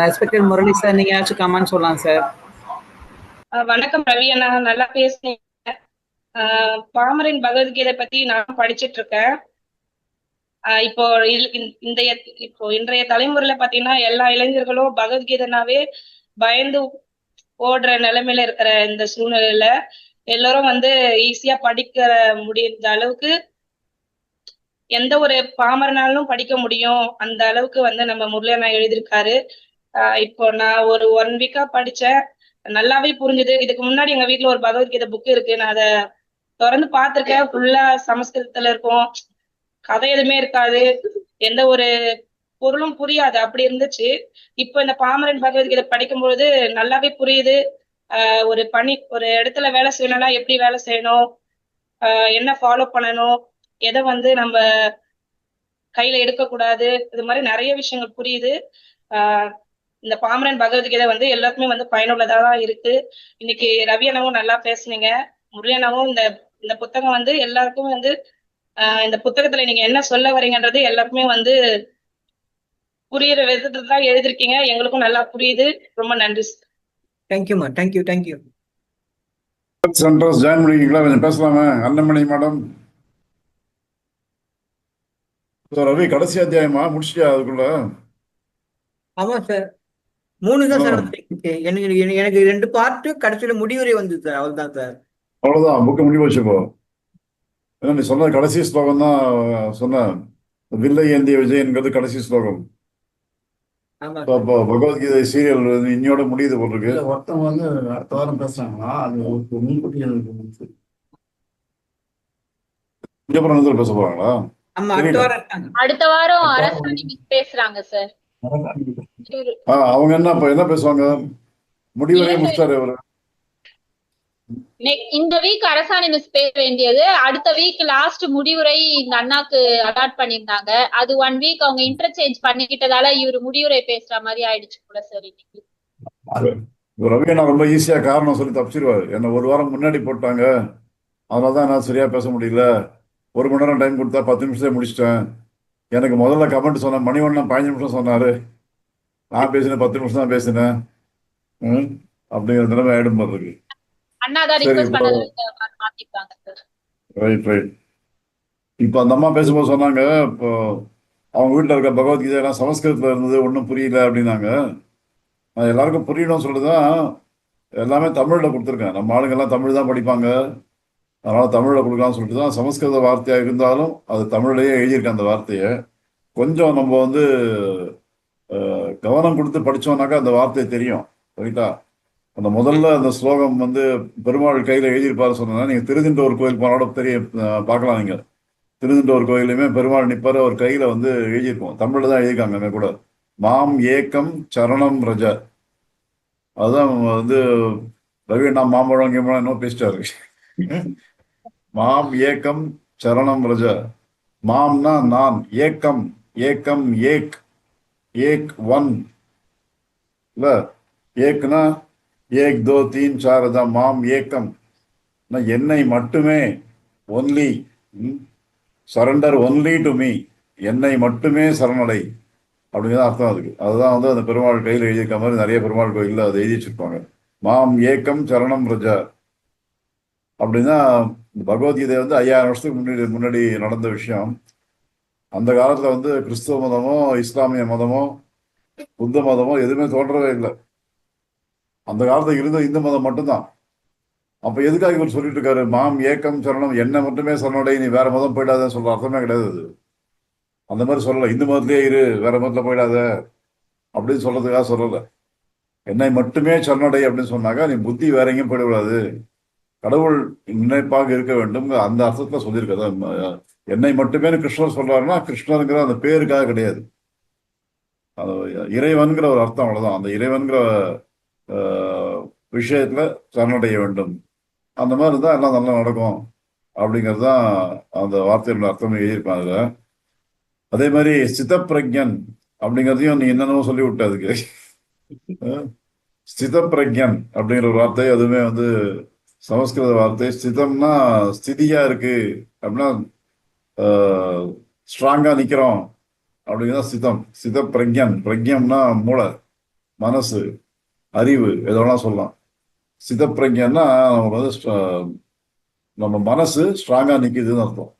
ரெஸ்பெக்டட் முரளி சார், நீங்க ஏதாச்சும் கமெண்ட் சொல்லலாம் சார். வணக்கம் ரவி அண்ணா, நல்லா பேசுனீங்க. பாமரின் பகவத்கீதை பத்தி நான் படிச்சிட்டு இருக்கேன். இப்போ இன்றைய தலைமுறையில பாத்தீங்கன்னா எல்லா இளைஞர்களும் பகவத்கீதைனாவே பயந்து ஓடுற நிலைமையில இருக்கிற இந்த சூழ்நிலையில எல்லாரும் வந்து ஈஸியா படிக்க முடிந்த அளவுக்கு, எந்த ஒரு பாமரனாலும் படிக்க முடியும் அந்த அளவுக்கு வந்து நம்ம முரளி அண்ணா எழுதியிருக்காரு. இப்போ நான் ஒரு 1 வீக்கா படிச்சேன், நல்லாவே புரிஞ்சுது. இதுக்கு முன்னாடி எங்க வீட்டுல ஒரு பகவத்கீதை புக் இருக்கு, நான் அதை திறந்து பார்த்திருக்கேன். ஃபுல்லா சமஸ்கிருதத்துல இருக்கும், கதை எதுவுமே இருக்காது, எந்த ஒரு பொருளும் புரியாது, அப்படி இருந்துச்சு. இப்போ இந்த பாமரன் பகவத்கீதை படிக்கும்பொழுது நல்லாவே புரியுது. ஒரு இடத்துல வேலை செய்யணும்னா எப்படி வேலை செய்யணும், என்ன ஃபாலோ பண்ணணும், எதை வந்து நம்ம கையில எடுக்கக்கூடாது, இது மாதிரி நிறைய விஷயங்கள் புரியுது. இந்த பாமரன் பகவத்கீதை வந்து எல்லாருக்குமே வந்து பயனுள்ளதா தான் இருக்கு. இன்னைக்கு ரவி அண்ணாவும் நல்லா பேசுனீங்க, முரளி அண்ணாவும் இந்த புத்தகம் வந்து எல்லாருக்கும் வந்து இந்த புத்தகத்துல நீங்க என்ன சொல்ல வரீங்கன்றது எல்லாருக்குமே வந்து புரியுற விதத்துல தான் எழுதிருக்கீங்க. எங்களுக்கும் நல்லா புரியுது. ரொம்ப நன்றி. தேங்க்யூம்மா, தேங்க்யூ தேங்க்யூ. சென்டர்ஸ் ஜாயின் பண்ணிக்கிங்களா? கொஞ்சம் பேசலாமே. அன்னமணி மேடம். ரவி, கடைசி அத்தியாயமா முடிச்சிட்டியா அதுக்குள்ள? ஆமா சார், 3 தான் சார் ஆ, வந்துருக்கு. எனக்கு எனக்கு 2 பார்ட்டு கடைசியில முடிவுரை வந்தது சார், அவ்வளவுதான் சார். அவ்வளவுதான், புக்கு முடிவு வச்சுக்கோ. ஏன்னா நீ சொன்ன கடைசி ஸ்லோகம் தான் சொன்ன. வில்லை ஏந்திய விஜயன்கிறது கடைசி ஸ்லோகம். ஆமா இப்போ சார். இப்போ பகவத்கீதை சீரியல் இன்னையோட முடியுது போல இருக்கு. இல்ல ஒருத்தவங்க வந்து அடுத்த வாரம் பேசுறாங்களா, அது ஒரு முன்கூட்டியே எனக்கு விஜயபுரம் பேச போறாங்களா? ஆமா, அடுத்த தெரியல. வாரம் இருக்காங்க. அடுத்த வாரம் அரசாணி மிஸ் பேசுறாங்க சார். அவங்க என்ன பேசுவாங்க? முடிவரையே இரண்டு முடிச்சிட்டாரு அவரு. இந்த வீக் அரசாணி மிஸ் பேச வேண்டியது, அடுத்த வீக் லாஸ்ட் முடிவுரை இந்த அண்ணாக்கு அலாட் பண்ணியிருந்தாங்க. அது 1 வீக் அவங்க இன்டர்சேஞ்ச் பண்ணிக்கிட்டதால இவரு முடிவுரை பேசுற மாதிரி ஆயிடுச்சு கூட சார் இன்னைக்கு. ரவி நான் ரொம்ப ஈஸியா காரணம் சொல்லி தப்பிச்சிருவாரு. என்ன 1 வாரம் முன்னாடி போட்டாங்க, அதனாலதான் நான் சரியா பேச முடியல. 1 மணி நேரம் டைம் கொடுத்தா 10 நிமிஷத்துல முடிச்சிட்டேன். எனக்கு முதல்ல கமெண்ட் சொன்ன மணிவண்ணன் 15 நிமிஷம் சொன்னாரு, நான் பேசினேன் 10 நிமிஷம் தான் பேசினேன். அப்படிங்கிற நிலைமை ஆயிடும் போது இருக்கு. அண்ணா தான் சரி, ரிக்வெஸ்ட் இப்போ பண்ணது மாத்திருக்காங்க சார். ரைட். இப்போ அந்த அம்மா பேசும்போது சொன்னாங்க, இப்போ அவங்க வீட்டில் இருக்க பகவத்கீதை எல்லாம் சமஸ்கிருதத்தில் இருந்தது, ஒன்றும் புரியல அப்படின்னாங்க. நான் எல்லாருக்கும் புரியணும்னு சொல்லிதான் எல்லாமே தமிழில் கொடுத்துருக்கேன். நம்ம ஆளுங்கெல்லாம் தமிழ் தான் படிப்பாங்க, அதனால தமிழில் கொடுக்கலாம்னு சொல்லிட்டு தான் சமஸ்கிருத வார்த்தையாக இருந்தாலும் அது தமிழ்லேயே எழுதியிருக்கேன். அந்த வார்த்தையை கொஞ்சம் நம்ம வந்து கவனம் கொடுத்து படித்தோம்னாக்கா அந்த வார்த்தை தெரியும். ரைட்டா? அந்த முதல்ல அந்த ஸ்லோகம் வந்து பெருமாள் கையில் எழுதியிருப்பாரு சொன்னா, நீங்கள் திருதிண்டோர் கோயில் போனோட தெரிய பார்க்கலாம். நீங்கள் திருதிண்டோர் கோயிலுமே பெருமாள் நிற்பார், அவர் கையில் வந்து எழுதியிருப்போம். தமிழில் தான் எழுதியிருக்காங்க அங்கே கூட. மாம் ஏக்கம் சரணம் ரஜ. அதுதான் வந்து ரவி நான் மாம்பழம் கேம்பழம் இன்னும் பேசிட்டாரு. மாம் ஏக்கம் சரணம் ரஜ. மாம்னா நான், ஏக்கம் ஏக்கம் ஏக் ஏக் 1 இல்ல, ஏக்னா 1 2 3 4 தான் மாம் ஏக்கம். என்னை மட்டுமே, only surrender only to me, என்னை மட்டுமே சரணடை அப்படிங்கிறத அர்த்தம் அதுக்கு. அதுதான் வந்து அந்த பெருமாள் கையில் எழுதியிருக்க மாதிரி நிறைய பெருமாள் கோயிலில் அதை எழுதி வச்சிருப்பாங்க. மாம் ஏக்கம் சரணம் ரஜா அப்படின்னா பகவத்கீதை வந்து 5000 வருஷத்துக்கு முன்னாடி நடந்த விஷயம். அந்த காலத்தில் வந்து கிறிஸ்துவ மதமோ இஸ்லாமிய மதமோ புத்த மதமோ எதுவுமே தோன்றவே இல்லை. அந்த காலத்தில் இருந்த இந்து மதம் மட்டும்தான். அப்போ எதுக்காக இவர் சொல்லிட்டு இருக்காரு மாம் ஏக்கம் சரணம், என்னை மட்டுமே சரணடை, நீ வேற மதம் போயிடாதன்னு சொல்ற அர்த்தமே கிடையாது. அது அந்த மாதிரி சொல்லலை. இந்து மதத்திலே இரு, வேற மதத்தில் போயிடாத அப்படின்னு சொல்றதுக்காக சொல்லலை. என்னை மட்டுமே சரணடை அப்படின்னு சொன்னாக்கா நீ புத்தி வேற எங்கேயும் போயிடக்கூடாது, கடவுள் நினைப்பாக இருக்க வேண்டும், அந்த அர்த்தத்தில் சொல்லியிருக்கதா. என்னை மட்டுமே கிருஷ்ணர் சொல்றாருன்னா கிருஷ்ணருங்கிற அந்த பேருக்காக கிடையாது, இறைவன்கிற ஒரு அர்த்தம், அவ்வளவுதான். அந்த இறைவன்கிற விஷயத்துல சரணடைய வேண்டும். அந்த மாதிரி இருந்தால் எல்லாம் நல்லா நடக்கும் அப்படிங்கிறது தான் அந்த வார்த்தையோட அர்த்தம் எழுதியிருப்பான் அதுல. அதே மாதிரி ஸ்திதப்பிரஜன் அப்படிங்கிறதையும் நீ என்னென்னமோ சொல்லி விட்ட. அதுக்கு ஸ்திதப்பிரஜன் அப்படிங்கிற ஒரு வார்த்தை, அதுவுமே வந்து சமஸ்கிருத வார்த்தை. ஸ்திதம்னா ஸ்திதியா இருக்கு அப்படின்னா ஸ்ட்ராங்கா நிக்கிறோம் அப்படிங்கிறத ஸ்திதம். ஸ்திதப்பிரஜன், பிரஜம்னா மூளை, மனசு, அறிவு, எதெல்லாம் சொல்லலாம். ஸ்திதப்பிரஜன்னா நமக்கு வந்து நம்ம மனசு ஸ்ட்ராங்கா நிக்குதுன்னு அர்த்தம்.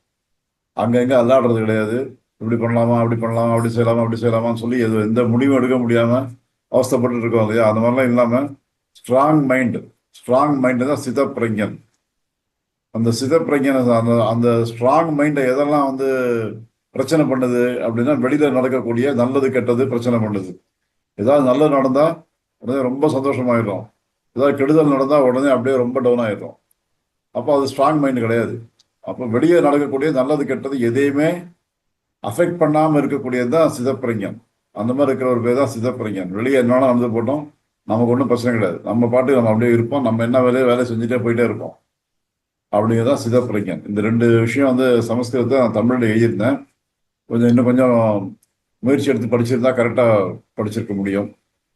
அங்கங்க அல்லாடுறது கிடையாது. இப்படி பண்ணலாமா, அப்படி பண்ணலாமா, அப்படி செய்யலாமா, அப்படி செய்யலாமான்னு சொல்லி எந்த முடிவும் எடுக்க முடியாம அவஸ்தப்பட்டு இருக்கோம் இல்லையா, அந்த மாதிரிலாம் இல்லாம ஸ்ட்ராங் மைண்டு தான் ஸ்திதப்பிரஜன். அந்த ஸ்திதப்பிரஜன், அந்த ஸ்ட்ராங் மைண்டை எதெல்லாம் வந்து பிரச்சனை பண்ணுது அப்படின்னா, வெளியில நடக்கக்கூடிய நல்லது கெட்டது பிரச்சனை பண்ணுது. ஏதாவது நல்லது நடந்தா உடனே ரொம்ப சந்தோஷமாயிடும், ஏதாவது கெடுதல் நடந்தா உடனே அப்படியே ரொம்ப டவுன் ஆயிடும். அப்போ அது ஸ்ட்ராங் மைண்டு கிடையாது. அப்போ வெளியே நடக்கக்கூடிய நல்லது கெட்டது எதையுமே அஃபெக்ட் பண்ணாமல் இருக்கக்கூடியது தான் சிதப்பிரஞன். அந்த மாதிரி இருக்கிற ஒரு பேர் தான் சிதப்பிரஞன். வெளியே என்னாலும் நடந்து போட்டோம், நமக்கு ஒன்றும் பிரச்சனை கிடையாது, நம்ம பாட்டுக்கு நம்ம அப்படியே இருப்போம், நம்ம என்ன வேலை செஞ்சுட்டே போயிட்டே இருப்போம், அப்படிங்கிறதான் சிதப்பிரஞன். இந்த 2 விஷயம் வந்து சமஸ்கிருதத்தை நான் தமிழில் எழுதியிருந்தேன். இன்னும் கொஞ்சம் முயற்சி எடுத்து படிச்சிருந்தா கரெக்டாக படிச்சிருக்க முடியும்.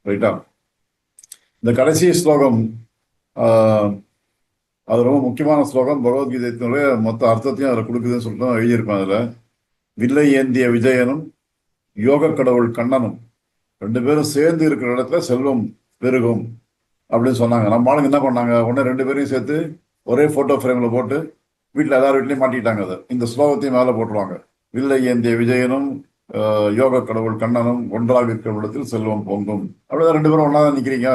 ரைட்டா? இந்த கடைசி ஸ்லோகம் அது ரொம்ப முக்கியமான ஸ்லோகம். பகவத்கீதையினுடைய மொத்த அர்த்தத்தையும் அதில் கொடுக்குதுன்னு சொல்லிட்டு எழுதியிருப்பேன். அதில் வில்லை ஏந்திய விஜயனும் யோக கடவுள் கண்ணனும் 2 பேரும் சேர்ந்து இருக்கிற இடத்துல செல்வம் பெருகும் அப்படின்னு சொன்னாங்க. நம்ம ஆளுங்க என்ன பண்ணாங்க, உடனே 2 பேரையும் சேர்த்து ஒரே போட்டோ ஃப்ரேம்ல போட்டு வீட்டில் எல்லார் வீட்லையும் மாட்டிட்டாங்க. அதை இந்த ஸ்லோகத்தையும் மேலே போட்டுருவாங்க. வில்லை ஏந்திய விஜயனும் யோக கடவுள் கண்ணனும் ஒன்றாக இருக்கிற இடத்தில் செல்வம் பொங்கும். அப்படிதான் 2 பேரும் ஒன்றா தான் நிற்கிறீங்க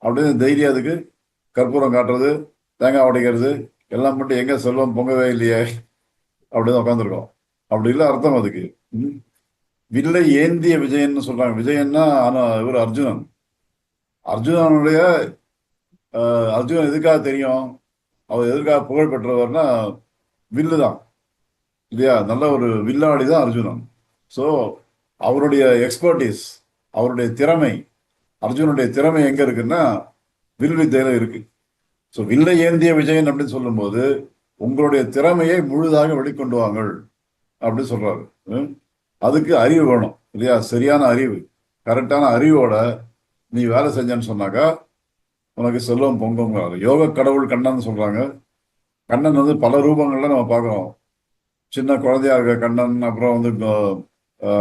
அப்படின்னு தைரியம் அதுக்கு. கற்பூரம் காட்டுறது, தேங்காய் உடைக்கிறது எல்லாம் மட்டும் எங்க செல்வம் பொங்கவே இல்லையே அப்படின்னு உட்காந்துருக்கோம். அப்படி இல்லை அர்த்தம் அதுக்கு. வில்லை ஏந்திய விஜயன்னு சொல்றாங்க. விஜயன்னா இவர் அர்ஜுனன். அர்ஜுனனுடைய அர்ஜுனன் எதுக்காக தெரியும், அவர் எதுக்காக புகழ் பெற்றவர்னா வில்லு தான் இல்லையா. நல்ல ஒரு வில்லாடி தான் அர்ஜுனன். ஸோ அவருடைய எக்ஸ்பர்டீஸ், அவருடைய திறமை, அர்ஜுனுடைய திறமை எங்க இருக்குன்னா வில் வித்தையில இருக்கு. ஸோ வில்லை ஏந்திய விஜயன் அப்படின்னு சொல்லும்போது உங்களுடைய திறமையை முழுதாக வெளிக்கொண்டு வாங்கள் அப்படின்னு சொல்றாரு. அதுக்கு அறிவு வேணும் இல்லையா, சரியான அறிவு, கரெக்டான அறிவோட நீ வேலை செஞ்சேன்னு சொன்னாக்கா உனக்கு செல்வம் பொங்குங்கிறாரு. யோக கடவுள் கண்ணன் சொல்றாங்க. கண்ணன் வந்து பல ரூபங்கள்ல நம்ம பார்க்குறோம். சின்ன குழந்தையா இருக்க கண்ணன், அப்புறம் வந்து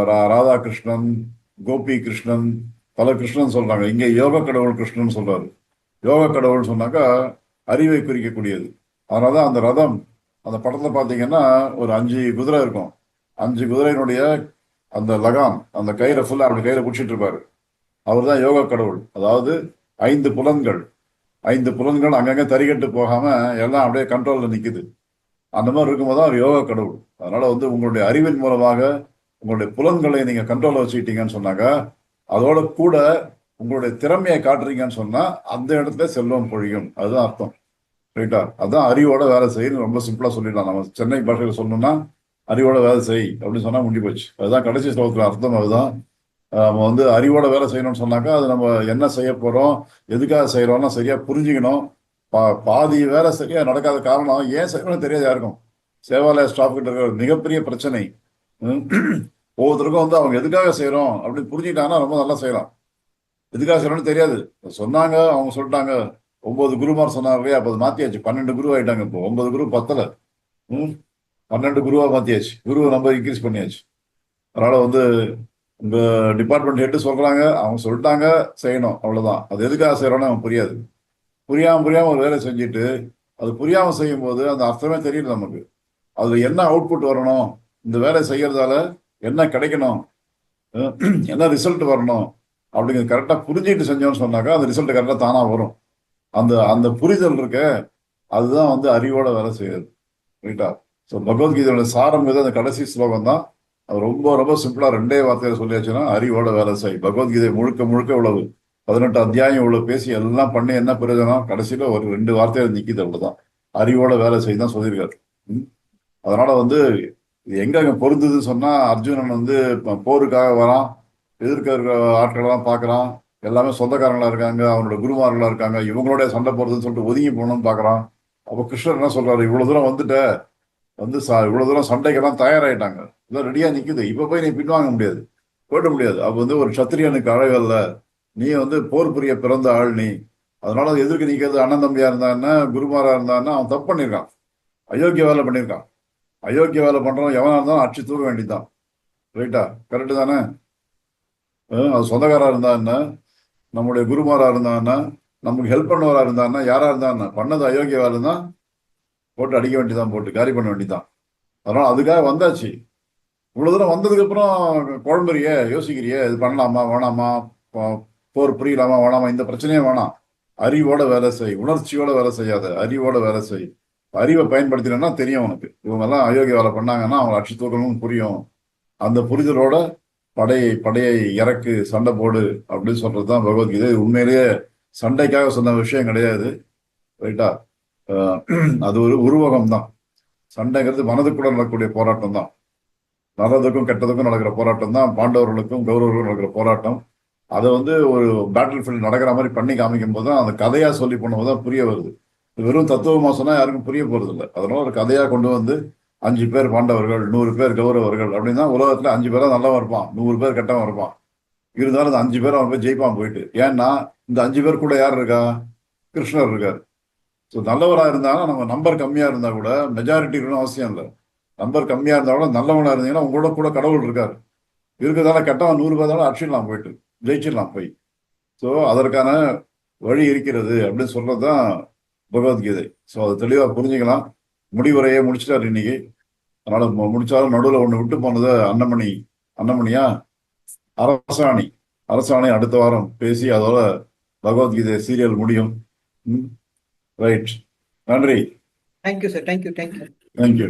ராதாகிருஷ்ணன், கோபி கிருஷ்ணன், பல கிருஷ்ணன் சொல்றாங்க. இங்கே யோக கடவுள் கிருஷ்ணன் சொல்றாரு. யோக கடவுள் சொன்னாக்கா அறிவை குறிக்கக்கூடியது. அதனாலதான் அந்த ரதம், அந்த படத்துல பாத்தீங்கன்னா ஒரு 5 குதிரை இருக்கும். 5 குதிரையினுடைய அந்த லகான் அந்த கயிறை ஃபுல்லா அப்படி கையில பிடிச்சிட்டு இருப்பாரு. அவர் தான் யோக கடவுள். அதாவது 5 புலன்கள், 5 புலன்கள் அங்கங்க தறிகட்டு போகாம எல்லாம் அப்படியே கண்ட்ரோல்ல நிக்குது. அந்த மாதிரி இருக்கும்போது தான் அவர் யோக கடவுள். அதனால வந்து உங்களுடைய அறிவின் மூலமாக உங்களுடைய புலன்களை நீங்க கண்ட்ரோல்ல வச்சுக்கிட்டீங்கன்னு சொன்னாங்க, அதோட கூட உங்களுடைய திறமையை காட்டுறீங்கன்னு சொன்னா அந்த இடத்துல செல்வம் பொழியும். அதுதான் அர்த்தம். ரைட்டா? அதான் அறிவோட வேலை செய்யணும். ரொம்ப சிம்பிளா சொல்லிடலாம். நம்ம சென்னை பாஷையில் சொல்லணும்னா அறிவோட வேலை செய் அப்படின்னு சொன்னா முடிஞ்சு போச்சு. அதுதான் கடைசி ஸ்லோகத்துல அர்த்தம். அதுதான் நம்ம வந்து அறிவோட வேலை செய்யணும்னு சொன்னாக்கா அது நம்ம என்ன செய்ய போறோம், எதுக்காக செய்யறோம்னா சரியா புரிஞ்சுக்கணும். பாதி வேலை சரியா நடக்காத காரணம் ஏன் செய்யணும்னு தெரியாது யாருக்கும். சேவாலய ஸ்டாஃப் கிட்ட இருக்கிற மிகப்பெரிய பிரச்சனை. ஒவ்வொருத்தருக்கும் வந்து அவங்க எதுக்காக செய்யறோம் அப்படின்னு புரிஞ்சுக்கிட்டாங்கன்னா ரொம்ப நல்லா செய்யலாம். எதுக்காக செய்யணும்னு தெரியாது. சொன்னாங்க, அவங்க சொல்லிட்டாங்க. 9 குருமார் சொன்னாங்க இல்லையா, அப்போ மாத்தியாச்சு. 12 குரு ஆயிட்டாங்க. இப்போ 9 குரு பத்தல, 12 குருவா மாத்தியாச்சு. குருவை நம்பர் இன்க்ரீஸ் பண்ணியாச்சு. அதனால வந்து உங்க டிபார்ட்மெண்ட் ஹெட்டு சொல்றாங்க, அவங்க சொல்லிட்டாங்க செய்யணும், அவ்வளவுதான். அது எதுக்காக செய்யறோம்னு அவன் புரியாது. புரியாம ஒரு வேலை செஞ்சுட்டு அது புரியாம செய்யும் போது அந்த அர்த்தமே தெரியல நமக்கு. அதுல என்ன அவுட்புட் வரணும், இந்த வேலை செய்யறதால என்ன கிடைக்கணும், என்ன ரிசல்ட் வரணும் அப்படிங்கிறது கரெக்டா புரிஞ்சுட்டு செஞ்சோம்னு சொன்னாக்கா அந்த ரிசல்ட் கரெக்டா தானா வரும். அந்த அந்த புரிதல் இருக்க, அதுதான் வந்து அறிவோட வேலை செய்யுது. ரைட்டா? ஸோ பகவத்கீதையோட சாரம் அந்த கடைசி ஸ்லோகம் தான். அது ரொம்ப ரொம்ப சிம்பிளா 2 வார்த்தையில சொல்லியாச்சுன்னா அறிவோட வேலை செய். பகவத்கீதை முழுக்க உழவு 18 அத்தியாயம் இவ்வளவு பேசி எல்லாம் பண்ணி என்ன பிரயோஜனம், கடைசியில ஒரு 2 வார்த்தையில நிக்கிது. அவ்வளவுதான். அறிவோட வேலை செய்ய தான் சொல்லியிருக்காரு. அதனால வந்து இது எங்க அங்க பொருந்துதுன்னு சொன்னா, அர்ஜுனன் வந்து போருக்காக வரான், எதிர்க்க இருக்கிற ஆட்களெல்லாம் பார்க்கறான், எல்லாமே சொந்தக்காரங்களா இருக்காங்க, அவனோட குருமார்களா இருக்காங்க, இவங்களோட சண்டை போறதுன்னு சொல்லிட்டு ஒதுங்கி போகணும்னு பாக்குறான். அப்போ கிருஷ்ணர் என்ன சொல்றாரு, இவ்வளவு தூரம் வந்துட்ட, வந்து இவ்வளவு தூரம் சண்டைக்கெல்லாம் தயாராயிட்டாங்க, இதெல்லாம் ரெடியா நிக்குது, இப்ப போய் நீ பின்வாங்க முடியாது, போயிட முடியாது. அப்ப வந்து ஒரு சத்திரியனுக்கு அழகல்ல, நீ வந்து போர் புரிய பிறந்த ஆள் நீ. அதனால எதிர்க்கு நிக்கிறது அண்ணன் தம்பியா இருந்தான்னா, குருமாரா இருந்தான்னா அவன் தப்பு பண்ணியிருக்கான், அயோக்கிய வேலை பண்ணியிருக்கான். அயோக்கிய வேலை பண்றவன் எவனா இருந்தாலும் அடிச்சு தூக்க வேண்டியதுதான். ரைட்டா? கரெக்டு தானே? அது சொந்தக்காரா இருந்தா என்ன, நம்முடைய குருமாரா இருந்தான்னா, நமக்கு ஹெல்ப் பண்ணவரா இருந்தான்னா, யாரா இருந்தான்னா, பண்ணது அயோக்கிய வேலை தான், போட்டு அடிக்க வேண்டியதான், போட்டு காலி பண்ண வேண்டியதான். அதனால அதுக்காக வந்தாச்சு. இவ்வளவு தூரம் வந்ததுக்கு அப்புறம் குழம்புறிய, யோசிக்கிறிய, இது பண்ணலாமா வேணாமா, போர் புரியலாமா வேணாமா, இந்த பிரச்சனையே வேணாம். அறிவோட வேலை செய், உணர்ச்சியோட வேலை செய்யாத, அறிவோட வேலை செய். அறிவை பயன்படுத்தினா தெரியும் உனக்கு, இவங்க எல்லாம் அயோக்கிய வேலை பண்ணாங்கன்னா அவங்க அடிச்சு தூக்கணும்னு புரியும். அந்த புரிதலோட படையை இறக்கு, சண்டை போடு அப்படின்னு சொல்றதுதான் பகவத்கீதை. உண்மையிலேயே சண்டைக்காக சொன்ன விஷயம் கிடையாது. ரைட்டா? அது ஒரு உருவகம் தான். சண்டைங்கிறது மனதுக்குள்ள நடக்கக்கூடிய போராட்டம் தான். நல்லதுக்கும் கெட்டதுக்கும் நடக்கிற போராட்டம் தான். பாண்டவர்களுக்கும் கௌரவர்களுக்கும் நடக்கிற போராட்டம். அதை வந்து ஒரு பேட்டில் ஃபீல்டு நடக்கிற மாதிரி பண்ணி காமிக்கும் போது தான், அந்த கதையா சொல்லி பண்ணும்போது தான் புரிய வருது. வெறும் தத்துவமா சொன்னா யாருக்கும் புரிய போறது இல்லை. அதனால ஒரு கதையா கொண்டு வந்து 5 பேர் பாண்டவர்கள், 100 பேர் கௌரவர்கள் அப்படின்னா உலகத்துல 5 பேரா நல்லவன் இருப்பான், 100 பேர் கெட்டவன் இருப்பான். இருந்தாலும் அந்த 5 பேரும் அவன் போய் ஜெயிப்பான் போயிட்டு. ஏன்னா இந்த 5 பேர் கூட யார் இருக்கா, கிருஷ்ணர் இருக்காரு. ஸோ நல்லவராக இருந்தாலும் நம்ம நம்பர் கம்மியா இருந்தா கூட மெஜாரிட்டி இருக்கணும் அவசியம் இல்லை. நம்பர் கம்மியா இருந்தா கூட நல்லவனா இருந்தீங்கன்னா உங்களோட கூட கடவுள் இருக்காரு. இருக்கிறதால கெட்டவன் 100 பேர் தானே அடிச்சிடலாம், போயிட்டு ஜெயிச்சிடலாம் போய். ஸோ அதற்கான வழி இருக்கிறது அப்படின்னு சொல்றதுதான் பகவத்கீதை. ஸோ அதை தெளிவாக புரிஞ்சுக்கலாம். முடிவுரையே முடிச்சிட்டாரு இன்னைக்கு. அதனால முடிச்சாலும் நடுவில் ஒன்று விட்டு போனதை அன்னமணியா அரசாணை அடுத்த வாரம் பேசி அதோட பகவத்கீதை சீரியல் முடியும். ரைட், நன்றி. Thank you sir. தேங்க்யூ. தேங்க்யூ.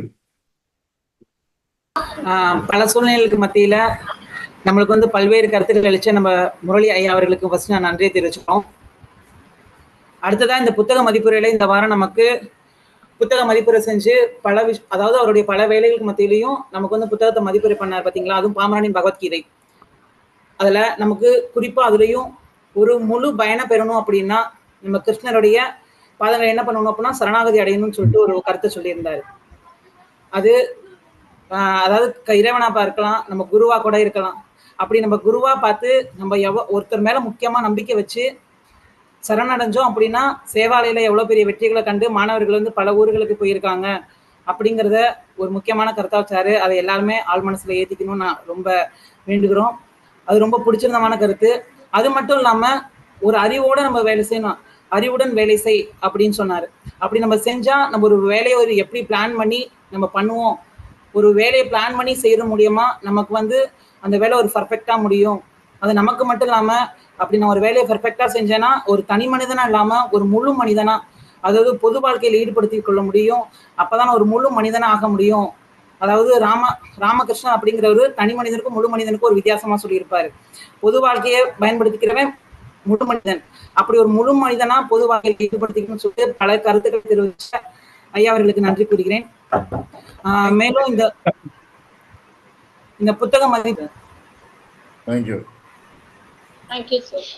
பல சூழ்நிலைகளுக்கு மத்தியில நம்மளுக்கு வந்து பல்வேறு கருத்துக்கள் அளிச்ச நம்ம முரளி ஐயா அவர்களுக்கு ஃபர்ஸ்ட் நான் நன்றியை தெரிவிச்சுக்கிறோம். அடுத்ததா இந்த புத்தக மதிப்புரையில இந்த வாரம் நமக்கு புத்தக மதிப்புரை செஞ்சு அதாவது அவருடைய பல வேலைகளுக்கு மத்தியிலையும் நமக்கு வந்து புத்தகத்தை மதிப்புரை பண்ணார் பாத்தீங்களா, அதுவும் பாமரனின் பகவத்கீதை. அதுல நமக்கு குறிப்பா அதுலயும் ஒரு முழு பயணம் பெறணும் அப்படின்னா நம்ம கிருஷ்ணருடைய பாதங்களை என்ன பண்ணணும் அப்படின்னா சரணாகதி அடையணும்னு சொல்லிட்டு ஒரு கருத்தை சொல்லியிருந்தாரு. அது அதாவது இறைவனா இருக்கலாம், நம்ம குருவா கூட இருக்கலாம். அப்படி நம்ம குருவா பார்த்து நம்ம ஒருத்தர் மேல முக்கியமா நம்பிக்கை வச்சு சரணடைஞ்சோம் அப்படின்னா சேவாலயில எவ்வளவு பெரிய வெற்றிகளை கண்டு மாணவர்கள் வந்து பல ஊர்களுக்கு போயிருக்காங்க அப்படிங்கிறத ஒரு முக்கியமான கருத்தா வச்சாரு. அதை எல்லாருமே ஆள் மனசுல ஏத்திக்கணும்னு நான் ரொம்ப வேண்டுகிறோம். அது ரொம்ப பிடிச்சிருந்தமான கருத்து. அது மட்டும் இல்லாம ஒரு அறிவோட நம்ம வேலை செய்யணும், அறிவுடன் வேலை செய் அப்படின்னு சொன்னாரு. அப்படி நம்ம செஞ்சா நம்ம ஒரு வேலையை எப்படி பிளான் பண்ணி நம்ம பண்ணுவோம், ஒரு வேலையை பிளான் பண்ணி செய்யறது மூலியமா நமக்கு வந்து அந்த வேலை ஒரு பர்ஃபெக்டா முடியும். அது நமக்கு மட்டும் இல்லாம அப்படி நான் ஒரு வேலையை பர்ஃபெக்டா செஞ்சேன்னா ஒரு தனி மனிதனா இல்லாம ஒரு முழு மனிதனா, அதாவது பொது வாழ்க்கையில ஈடுபடுத்தி கொள்ள முடியும். அப்பதான் ஒரு முழு மனிதனா ஆக முடியும். அதாவது ராமகிருஷ்ணன் அப்படிங்கிறவரு தனி மனிதனுக்கும் முழு மனிதனுக்கும் ஒரு வித்தியாசமா சொல்லியிருப்பாரு. பொது வாழ்க்கையை பயன்படுத்திக்கிறவன் முழு மனிதன். அப்படி ஒரு முழு மனிதனா பொது வாழ்க்கையை ஈடுபடுத்திக்கணும்னு சொல்லிட்டு பல கருத்துக்கள் தெரிவிச்ச ஐயா அவர்களுக்கு நன்றி கூறுகிறேன். மேலும் இந்த புத்தக மதிப்பு தேங்க்யூ. Thank you sir.